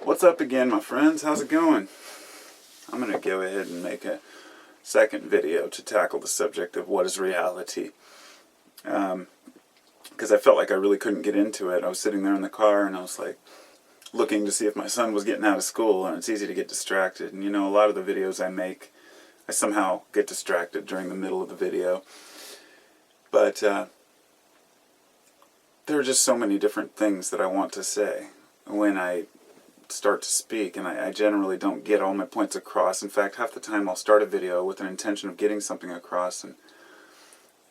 What's up again, my friends? How's it going? I'm going to go ahead and make a second video to tackle the subject of what is reality. Because I felt like I really couldn't get into it. I was sitting there in the car and I was like looking to see if my son was getting out of school, and it's easy to get distracted. And you know, a lot of the videos I make, I somehow get distracted during the middle of the video. But there are just so many different things that I want to say when I start to speak, and I generally don't get all my points across. In fact, half the time I'll start a video with an intention of getting something across and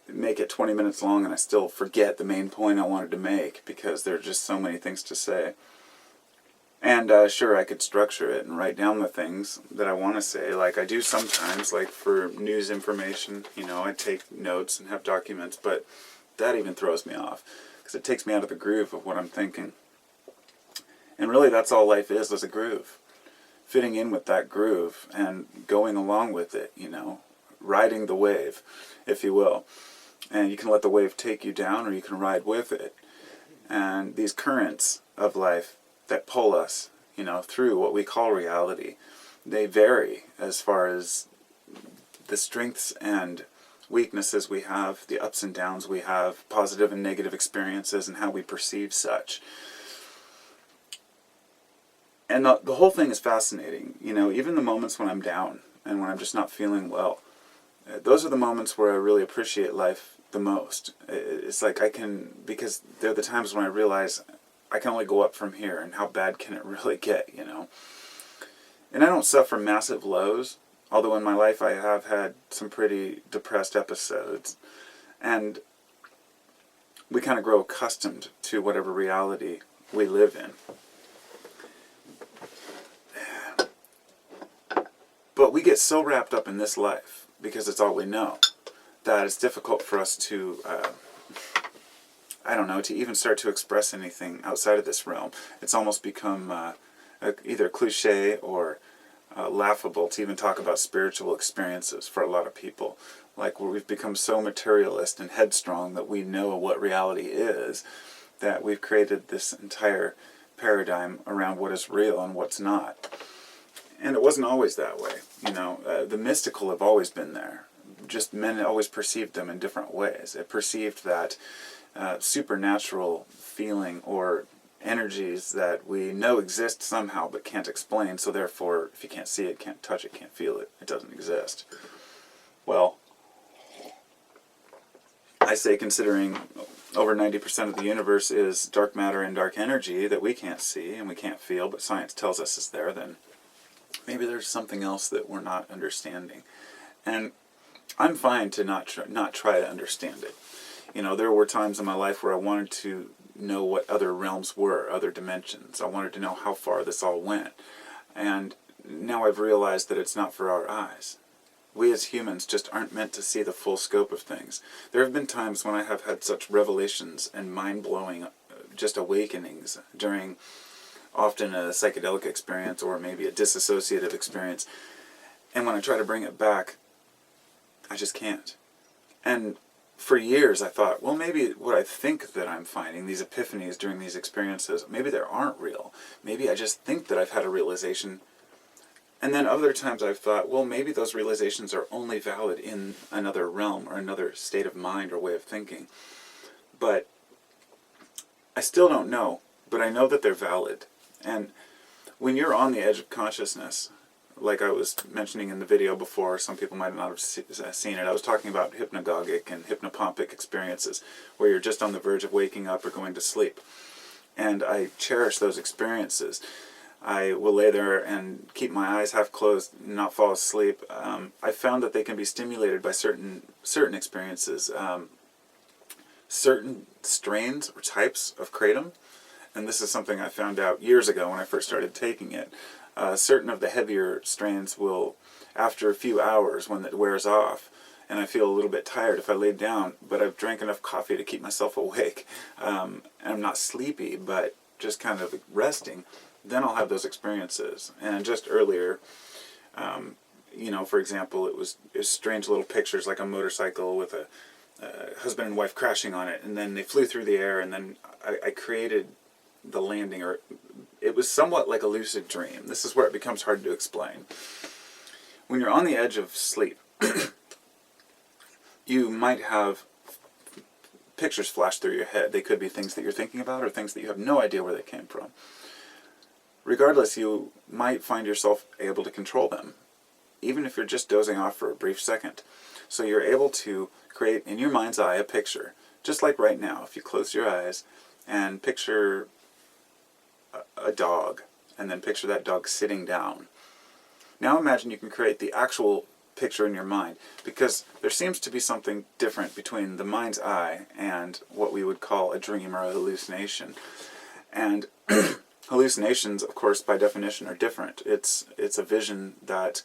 make it 20 minutes long, and I still forget the main point I wanted to make because there are just so many things to say. And sure, I could structure it and write down the things that I want to say, like I do sometimes, like for news information. You know, I take notes and have documents, but that even throws me off because it takes me out of the groove of what I'm thinking. And really, that's all life is a groove. Fitting in with that groove and going along with it, you know, riding the wave, if you will. And you can let the wave take you down, or you can ride with it. And these currents of life that pull us, you know, through what we call reality, they vary as far as the strengths and weaknesses we have, the ups and downs we have, positive and negative experiences, and how we perceive such. And the whole thing is fascinating. You know, even the moments when I'm down and when I'm just not feeling well, those are the moments where I really appreciate life the most. It's like because they're the times when I realize I can only go up from here, and how bad can it really get, you know? And I don't suffer massive lows, although in my life I have had some pretty depressed episodes. And we kind of grow accustomed to whatever reality we live in. But we get so wrapped up in this life, because it's all we know, that it's difficult for us to, to even start to express anything outside of this realm. It's almost become either cliche or laughable to even talk about spiritual experiences for a lot of people. Like, where we've become so materialist and headstrong that we know what reality is, that we've created this entire paradigm around what is real and what's not. And it wasn't always that way, you know. The mystical have always been there. Just men always perceived them in different ways. It perceived that supernatural feeling or energies that we know exist somehow but can't explain, so therefore, if you can't see it, can't touch it, can't feel it, it doesn't exist. Well, I say, considering over 90% of the universe is dark matter and dark energy that we can't see and we can't feel, but science tells us is there, then maybe there's something else that we're not understanding. And I'm fine to not try to understand it. You know, there were times in my life where I wanted to know what other realms were, other dimensions. I wanted to know how far this all went. And now I've realized that it's not for our eyes. We as humans just aren't meant to see the full scope of things. There have been times when I have had such revelations and mind-blowing just awakenings during often a psychedelic experience or maybe a dissociative experience. And when I try to bring it back, I just can't. And for years I thought, well, maybe what I think that I'm finding, these epiphanies during these experiences, maybe they aren't real. Maybe I just think that I've had a realization. And then other times I've thought, well, maybe those realizations are only valid in another realm or another state of mind or way of thinking. But I still don't know, but I know that they're valid. And when you're on the edge of consciousness, like I was mentioning in the video before, some people might not have seen it, I was talking about hypnagogic and hypnopompic experiences, where you're just on the verge of waking up or going to sleep. And I cherish those experiences. I will lay there and keep my eyes half closed and not fall asleep. I found that they can be stimulated by certain experiences, certain strains or types of kratom. And this is something I found out years ago when I first started taking it. Certain of the heavier strains will, after a few hours when it wears off, and I feel a little bit tired if I lay down, but I've drank enough coffee to keep myself awake, and I'm not sleepy, but just kind of resting, then I'll have those experiences. And just earlier, you know, for example, it was strange little pictures, like a motorcycle with a husband and wife crashing on it, and then they flew through the air, and then I created the landing, or it was somewhat like a lucid dream. This is where it becomes hard to explain. When you're on the edge of sleep, you might have pictures flash through your head. They could be things that you're thinking about or things that you have no idea where they came from. Regardless, you might find yourself able to control them, even if you're just dozing off for a brief second. So you're able to create in your mind's eye a picture, just like right now. If you close your eyes and picture a dog, and then picture that dog sitting down. Now imagine you can create the actual picture in your mind, because there seems to be something different between the mind's eye and what we would call a dream or a hallucination. And hallucinations, of course, by definition, are different. It's a vision that,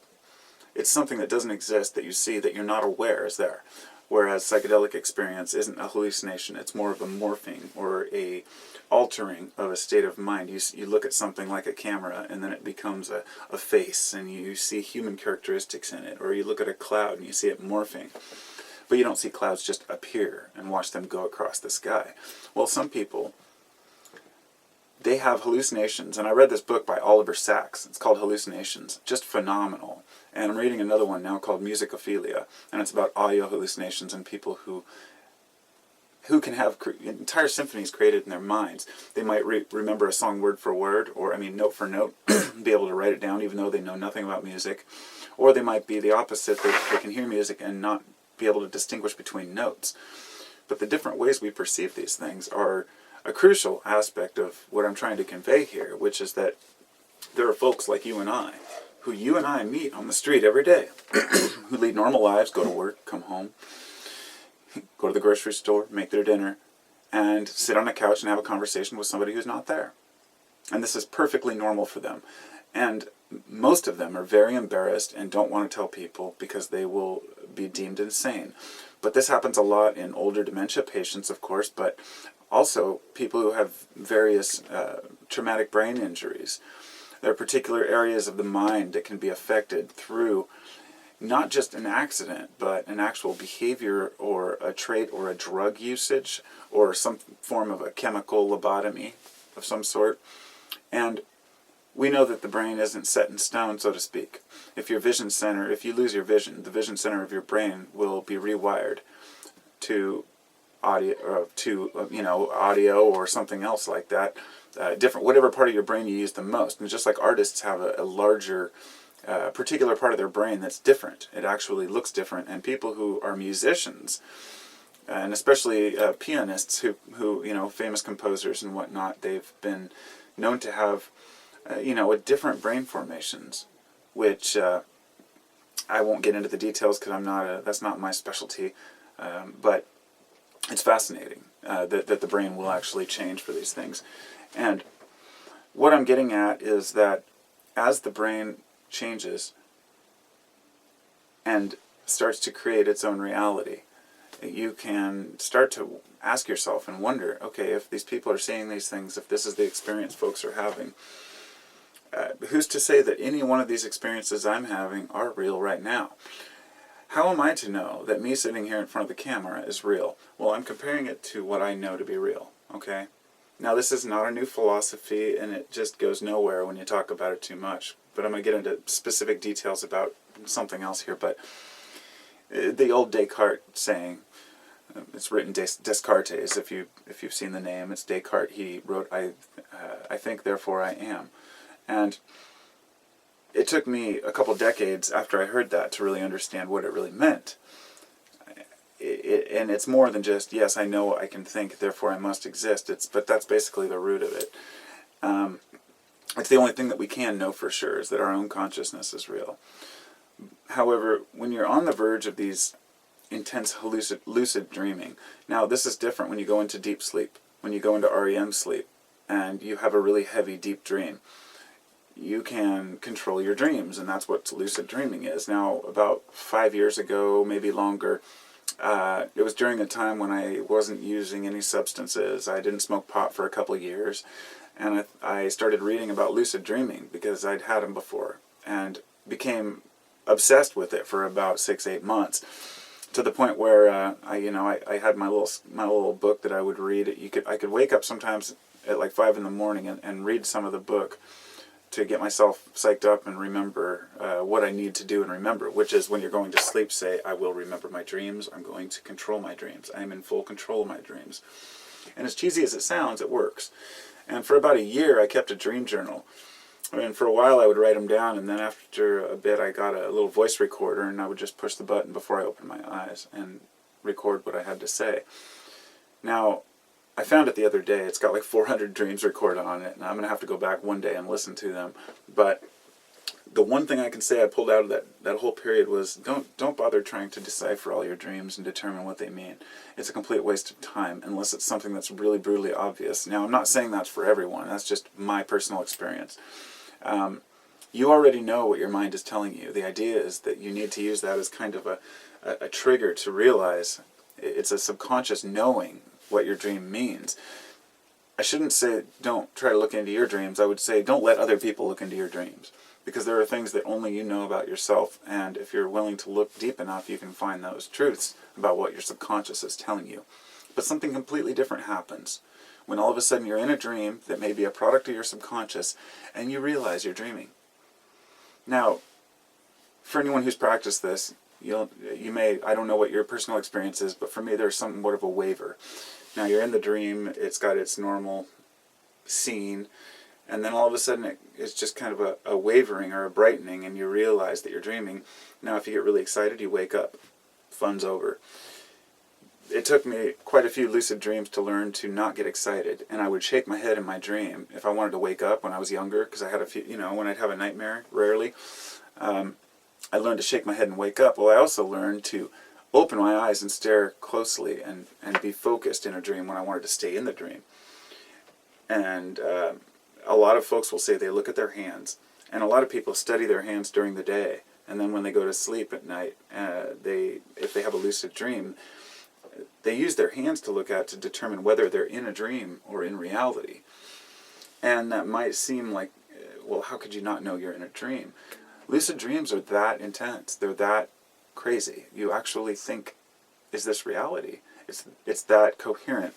it's something that doesn't exist that you see that you're not aware is there. Whereas psychedelic experience isn't a hallucination, it's more of a morphing or a altering of a state of mind. You look at something like a camera and then it becomes a face and you see human characteristics in it. Or you look at a cloud and you see it morphing. But you don't see clouds just appear and watch them go across the sky. Well, some people, they have hallucinations. And I read this book by Oliver Sacks. It's called Hallucinations. Just phenomenal. And I'm reading another one now called Musicophilia. And it's about audio hallucinations and people who can have entire symphonies created in their minds. They might remember a song word for word, or note for note, be able to write it down even though they know nothing about music. Or they might be the opposite, they can hear music and not be able to distinguish between notes. But the different ways we perceive these things are a crucial aspect of what I'm trying to convey here, which is that there are folks like you and I, who you and I meet on the street every day, who lead normal lives, go to work, come home, go to the grocery store, make their dinner, and sit on a couch and have a conversation with somebody who's not there. And this is perfectly normal for them. And most of them are very embarrassed and don't want to tell people because they will be deemed insane. But this happens a lot in older dementia patients, of course, but also people who have various traumatic brain injuries. There are particular areas of the mind that can be affected through not just an accident, but an actual behavior or a trait or a drug usage or some form of a chemical lobotomy of some sort. And we know that the brain isn't set in stone, so to speak. If you lose your vision, the vision center of your brain will be rewired to audio or something else like that. Different, whatever part of your brain you use the most. And just like artists have a larger particular part of their brain that's different. It actually looks different. And people who are musicians, and especially pianists who famous composers and whatnot, they've been known to have, different brain formations, which I won't get into the details because that's not my specialty. But it's fascinating that the brain will actually change for these things. And what I'm getting at is that as the brain changes and starts to create its own reality, you can start to ask yourself and wonder, okay, if these people are seeing these things, if this is the experience folks are having, who's to say that any one of these experiences I'm having are real right now? How am I to know that me sitting here in front of the camera is real? Well, I'm comparing it to what I know to be real, okay? Now, this is not a new philosophy, and it just goes nowhere when you talk about it too much. But I'm going to get into specific details about something else here. But the old Descartes saying, it's written Descartes, if you've seen the name. It's Descartes. He wrote, I think, therefore I am. And it took me a couple decades after I heard that to really understand what it really meant. And it's more than just, yes, I know I can think, therefore I must exist. But that's basically the root of it. It's the only thing that we can know for sure, is that our own consciousness is real. However, when you're on the verge of these intense lucid dreaming, now this is different when you go into deep sleep, when you go into REM sleep, and you have a really heavy, deep dream. You can control your dreams, and that's what lucid dreaming is. Now, about 5 years ago, maybe longer, it was during a time when I wasn't using any substances. I didn't smoke pot for a couple of years, and I started reading about lucid dreaming because I'd had them before, and became obsessed with it for about 6-8 months, to the point where I had my little book that I would read. I could wake up sometimes at like 5 in the morning and read some of the book to get myself psyched up and remember what I need to do and remember, which is when you're going to sleep, say, I will remember my dreams, I'm going to control my dreams, I am in full control of my dreams. And as cheesy as it sounds, it works. And for about a year, I kept a dream journal. I mean, for a while I would write them down, and then after a bit I got a little voice recorder, and I would just push the button before I opened my eyes and record what I had to say. Now, I found it the other day. It's got like 400 dreams recorded on it, and I'm going to have to go back one day and listen to them. But the one thing I can say I pulled out of that whole period was don't bother trying to decipher all your dreams and determine what they mean. It's a complete waste of time unless it's something that's really brutally obvious. Now, I'm not saying that's for everyone. That's just my personal experience. You already know what your mind is telling you. The idea is that you need to use that as kind of a trigger to realize it's a subconscious knowing what your dream means. I shouldn't say don't try to look into your dreams. I would say don't let other people look into your dreams, because there are things that only you know about yourself, and if you're willing to look deep enough, you can find those truths about what your subconscious is telling you. But something completely different happens when all of a sudden you're in a dream that may be a product of your subconscious, and you realize you're dreaming. Now, for anyone who's practiced this, you may, I don't know what your personal experience is, but for me there's somewhat of a waiver. Now you're in the dream, it's got its normal scene, and then all of a sudden it's just kind of a wavering or a brightening, and you realize that you're dreaming. Now if you get really excited, you wake up. Fun's over. It took me quite a few lucid dreams to learn to not get excited, and I would shake my head in my dream if I wanted to wake up when I was younger, because I had a few, when I'd have a nightmare, rarely, I learned to shake my head and wake up. Well, I also learned to open my eyes and stare closely and be focused in a dream when I wanted to stay in the dream. And a lot of folks will say they look at their hands, and a lot of people study their hands during the day, and then when they go to sleep at night, if they have a lucid dream, they use their hands to look at to determine whether they're in a dream or in reality. And that might seem like, well, how could you not know you're in a dream? Lucid dreams are that intense. They're that crazy. You actually think, is this reality? It's that coherent.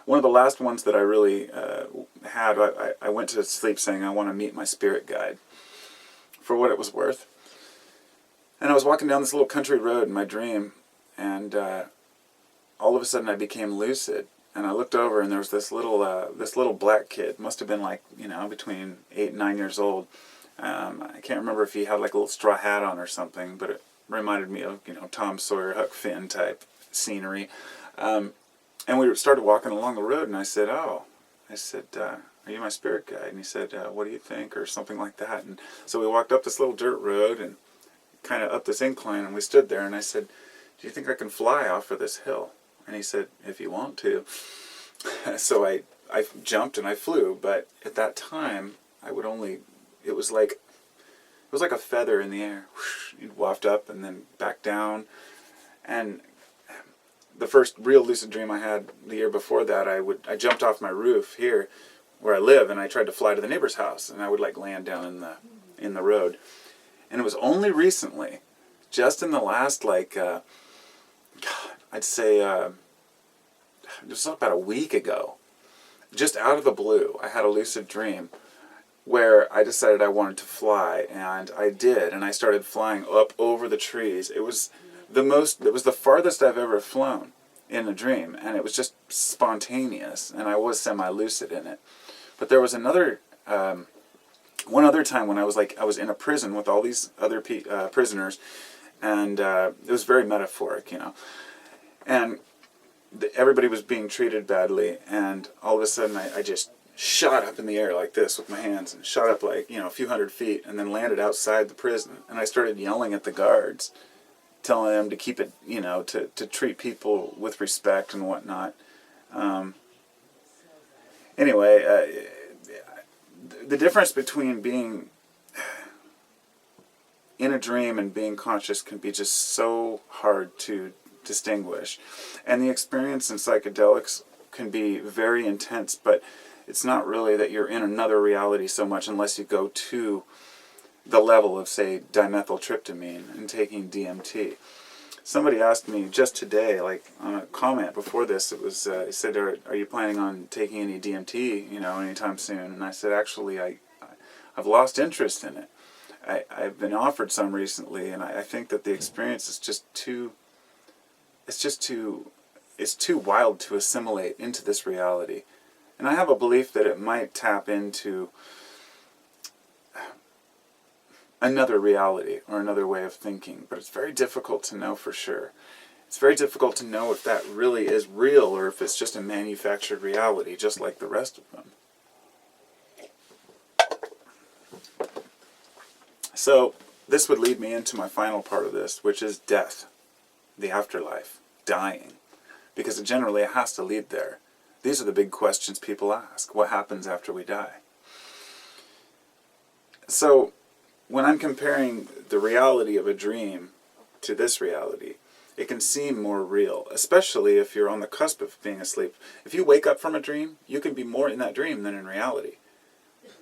One of the last ones that I really had, I went to sleep saying I want to meet my spirit guide, for what it was worth. And I was walking down this little country road in my dream, and all of a sudden I became lucid. And I looked over, and there was this little black kid, must have been like, between 8 and 9 years old. I can't remember if he had like a little straw hat on or something, but it reminded me of, Tom Sawyer, Huck Finn type scenery. And we started walking along the road, and I said, are you my spirit guide? And he said, what do you think? Or something like that. And so we walked up this little dirt road and kind of up this incline, and we stood there, and I said, do you think I can fly off of this hill? And he said, if you want to. So I jumped and I flew, but at that time, it was like a feather in the air. You'd waft up and then back down. And the first real lucid dream I had the year before that, I jumped off my roof here where I live, and I tried to fly to the neighbor's house, and I would like land down in the road. And it was only recently, just in the last I'd say it was about a week ago, just out of the blue, I had a lucid dream where I decided I wanted to fly, and I did, and I started flying up over the trees. It was the farthest I've ever flown in a dream, and it was just spontaneous, and I was semi-lucid in it. But there was one other time when I was in a prison with all these other prisoners, and it was very metaphoric, and everybody was being treated badly, and all of a sudden I just shot up in the air like this with my hands, and shot up like, a few hundred feet, and then landed outside the prison. And I started yelling at the guards, telling them to keep it, to treat people with respect and whatnot. Anyway, the difference between being in a dream and being conscious can be just so hard to distinguish. And the experience in psychedelics can be very intense, but it's not really that you're in another reality so much unless you go to the level of, say, dimethyltryptamine and taking DMT. Somebody asked me just today, like on a comment before this, it was, he said, are you planning on taking any DMT, anytime soon? And I said, actually, I've lost interest in it. I've been offered some recently, and I think that the experience is it's too wild to assimilate into this reality. And I have a belief that it might tap into another reality or another way of thinking, but it's very difficult to know for sure. It's very difficult to know if that really is real or if it's just a manufactured reality, just like the rest of them. So this would lead me into my final part of this, which is death, the afterlife, dying, because generally it has to lead there. These are the big questions people ask. What happens after we die? So when I'm comparing the reality of a dream to this reality, it can seem more real, especially if you're on the cusp of being asleep. If you wake up from a dream, you can be more in that dream than in reality.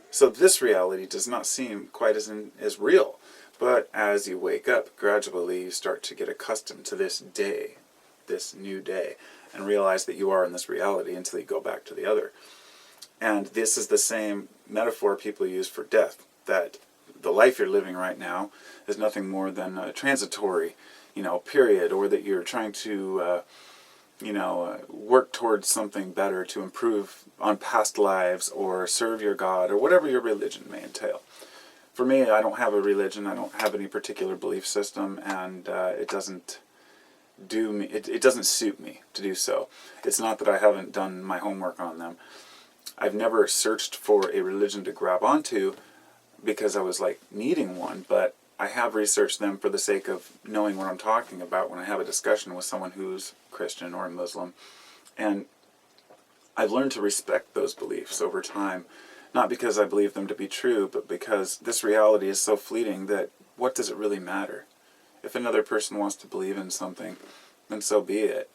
So this reality does not seem quite as real. But as you wake up, gradually you start to get accustomed to this day, this new day, and realize that you are in this reality until you go back to the other. And this is the same metaphor people use for death, that the life you're living right now is nothing more than a transitory, period, or that you're trying to, work towards something better to improve on past lives or serve your God or whatever your religion may entail. For me, I don't have a religion. I don't have any particular belief system, and it doesn't do me. It doesn't suit me to do so. It's not that I haven't done my homework on them. I've never searched for a religion to grab onto because I was needing one, but I have researched them for the sake of knowing what I'm talking about when I have a discussion with someone who's Christian or Muslim. And I've learned to respect those beliefs over time, not because I believe them to be true, but because this reality is so fleeting that what does it really matter? If another person wants to believe in something, then so be it.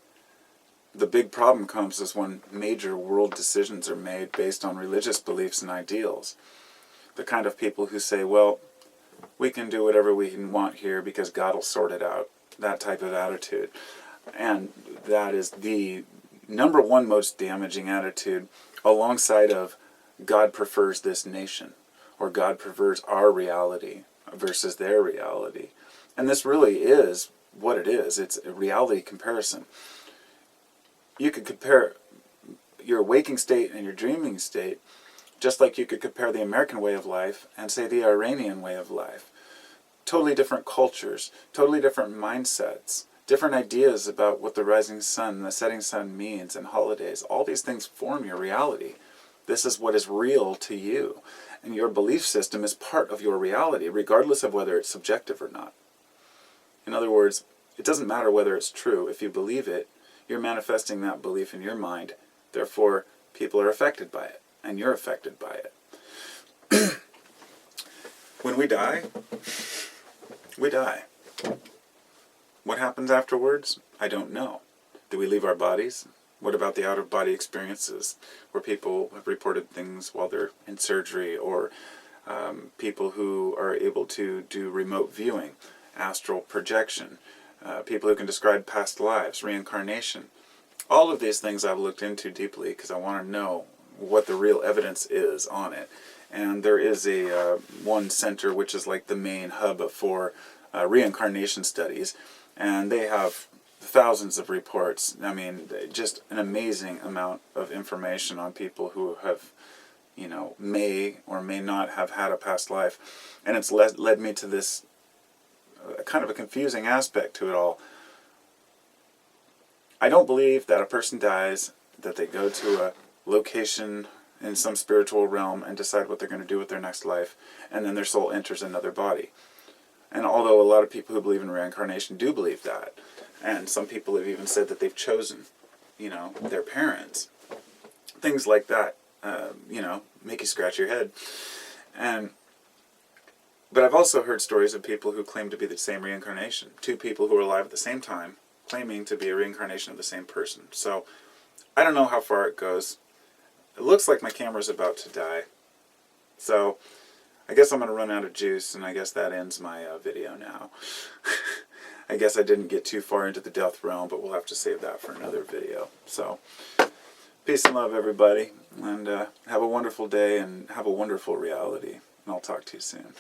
The big problem comes is when major world decisions are made based on religious beliefs and ideals. The kind of people who say, well, we can do whatever we want here because God will sort it out. That type of attitude. And that is the number one most damaging attitude, alongside of God prefers this nation, or God prefers our reality versus their reality. And this really is what it is. It's a reality comparison. You could compare your waking state and your dreaming state, just like you could compare the American way of life and, say, the Iranian way of life. Totally different cultures, totally different mindsets, different ideas about what the rising sun and the setting sun means, and holidays. All these things form your reality. This is what is real to you. And your belief system is part of your reality, regardless of whether it's subjective or not. In other words, it doesn't matter whether it's true. If you believe it, you're manifesting that belief in your mind. Therefore, people are affected by it, and you're affected by it. When we die, we die. What happens afterwards? I don't know. Do we leave our bodies? What about the out-of-body experiences, where people have reported things while they're in surgery, or people who are able to do remote viewing, astral projection, people who can describe past lives, reincarnation? All of these things I've looked into deeply because I want to know what the real evidence is on it. And there is a one center which is like the main hub for reincarnation studies, and they have thousands of reports. I mean, just an amazing amount of information on people who have, may or may not have had a past life. And it's led me to this kind of a confusing aspect to it all. I don't believe that a person dies, that they go to a location in some spiritual realm and decide what they're going to do with their next life, and then their soul enters another body. And although a lot of people who believe in reincarnation do believe that, and some people have even said that they've chosen, their parents, things like that, make you scratch your head. But I've also heard stories of people who claim to be the same reincarnation. Two people who are alive at the same time, claiming to be a reincarnation of the same person. So, I don't know how far it goes. It looks like my camera's about to die. So, I guess I'm going to run out of juice, and I guess that ends my video now. I guess I didn't get too far into the death realm, but we'll have to save that for another video. So, peace and love, everybody, and have a wonderful day and have a wonderful reality. And I'll talk to you soon.